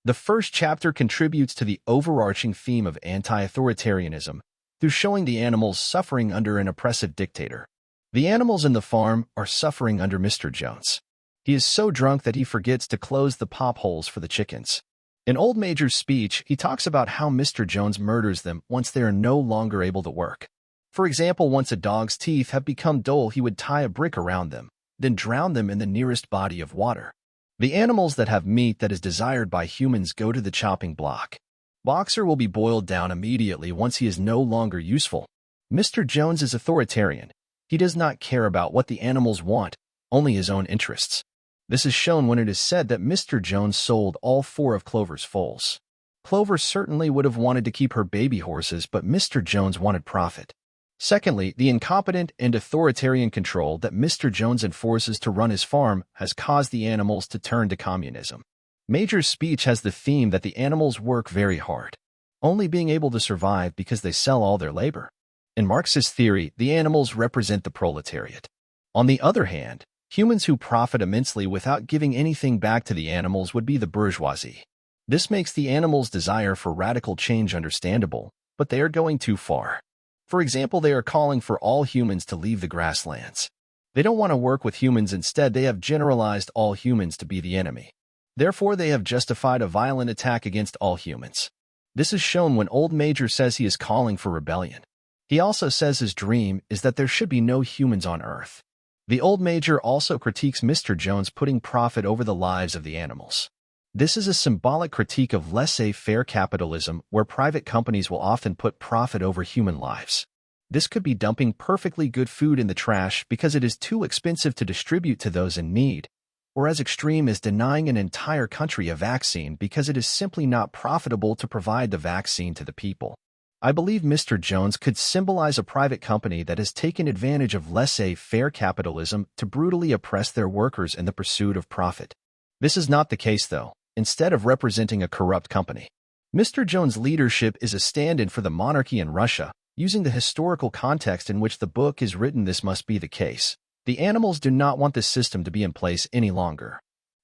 The first chapter contributes to the overarching theme of anti-authoritarianism through showing the animals suffering under an oppressive dictator. The animals in the farm are suffering under Mr. Jones. He is so drunk that he forgets to close the pop holes for the chickens. In Old Major's speech, he talks about how Mr. Jones murders them once they are no longer able to work. For example, once a dog's teeth have become dull, he would tie a brick around them, then drown them in the nearest body of water. The animals that have meat that is desired by humans go to the chopping block. Boxer will be boiled down immediately once he is no longer useful. Mr. Jones is authoritarian. He does not care about what the animals want, only his own interests. This is shown when it is said that Mr. Jones sold all 4 of Clover's foals. Clover certainly would have wanted to keep her baby horses, but Mr. Jones wanted profit. Secondly, the incompetent and authoritarian control that Mr. Jones enforces to run his farm has caused the animals to turn to communism. Major's speech has the theme that the animals work very hard, only being able to survive because they sell all their labor. In Marxist theory, the animals represent the proletariat. On the other hand, humans who profit immensely without giving anything back to the animals would be the bourgeoisie. This makes the animals' desire for radical change understandable, but they are going too far. For example, they are calling for all humans to leave the grasslands. They don't want to work with humans. Instead, they have generalized all humans to be the enemy. Therefore, they have justified a violent attack against all humans. This is shown when Old Major says he is calling for rebellion. He also says his dream is that there should be no humans on Earth. The Old Major also critiques Mr. Jones putting profit over the lives of the animals. This is a symbolic critique of laissez-faire capitalism, where private companies will often put profit over human lives. This could be dumping perfectly good food in the trash because it is too expensive to distribute to those in need, or as extreme as denying an entire country a vaccine because it is simply not profitable to provide the vaccine to the people. I believe Mr. Jones could symbolize a private company that has taken advantage of laissez-faire capitalism to brutally oppress their workers in the pursuit of profit. This is not the case, though, instead of representing a corrupt company. Mr. Jones' leadership is a stand-in for the monarchy in Russia. Using the historical context in which the book is written, this must be the case. The animals do not want this system to be in place any longer,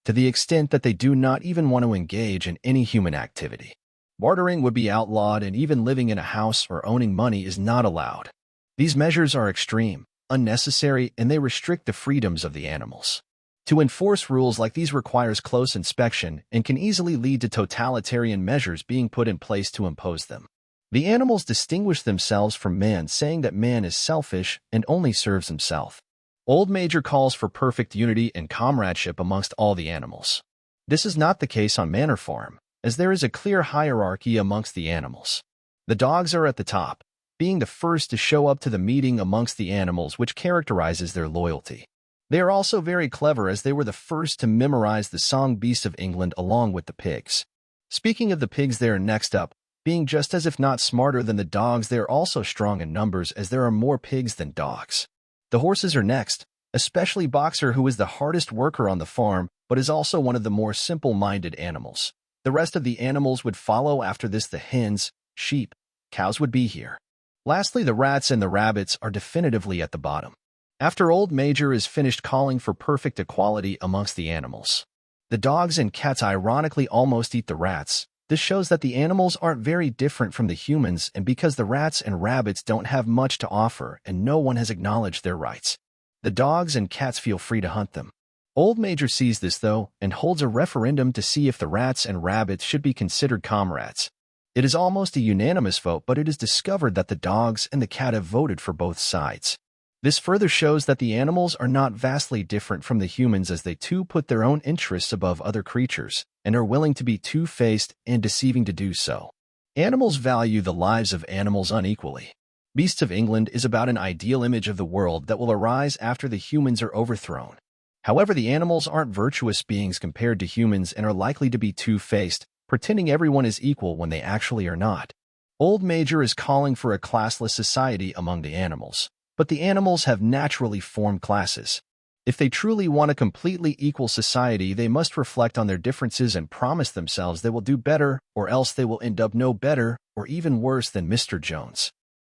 to the extent that they do not even want to engage in any human activity. Bartering would be outlawed, and even living in a house or owning money is not allowed. These measures are extreme, unnecessary, and they restrict the freedoms of the animals. To enforce rules like these requires close inspection and can easily lead to totalitarian measures being put in place to impose them. The animals distinguish themselves from man, saying that man is selfish and only serves himself. Old Major calls for perfect unity and comradeship amongst all the animals. This is not the case on Manor Farm, as there is a clear hierarchy amongst the animals. The dogs are at the top, being the first to show up to the meeting amongst the animals, which characterizes their loyalty. They are also very clever, as they were the first to memorize the song Beast of England along with the pigs. Speaking of the pigs, they are next up, being just as if not smarter than the dogs. They are also strong in numbers, as there are more pigs than dogs. The horses are next, especially Boxer, who is the hardest worker on the farm, but is also one of the more simple-minded animals. The rest of the animals would follow after this. The hens, sheep, cows would be here. Lastly, the rats and the rabbits are definitively at the bottom. After Old Major is finished calling for perfect equality amongst the animals, the dogs and cats ironically almost eat the rats. This shows that the animals aren't very different from the humans, and because the rats and rabbits don't have much to offer and no one has acknowledged their rights, the dogs and cats feel free to hunt them. Old Major sees this, though, and holds a referendum to see if the rats and rabbits should be considered comrades. It is almost a unanimous vote, but it is discovered that the dogs and the cat have voted for both sides. This further shows that the animals are not vastly different from the humans, as they too put their own interests above other creatures and are willing to be two-faced and deceiving to do so. Animals value the lives of animals unequally. Beasts of England is about an ideal image of the world that will arise after the humans are overthrown. However, the animals aren't virtuous beings compared to humans and are likely to be two-faced, pretending everyone is equal when they actually are not. Old Major is calling for a classless society among the animals, but the animals have naturally formed classes. If they truly want a completely equal society, they must reflect on their differences and promise themselves they will do better, or else they will end up no better or even worse than Mr. Jones.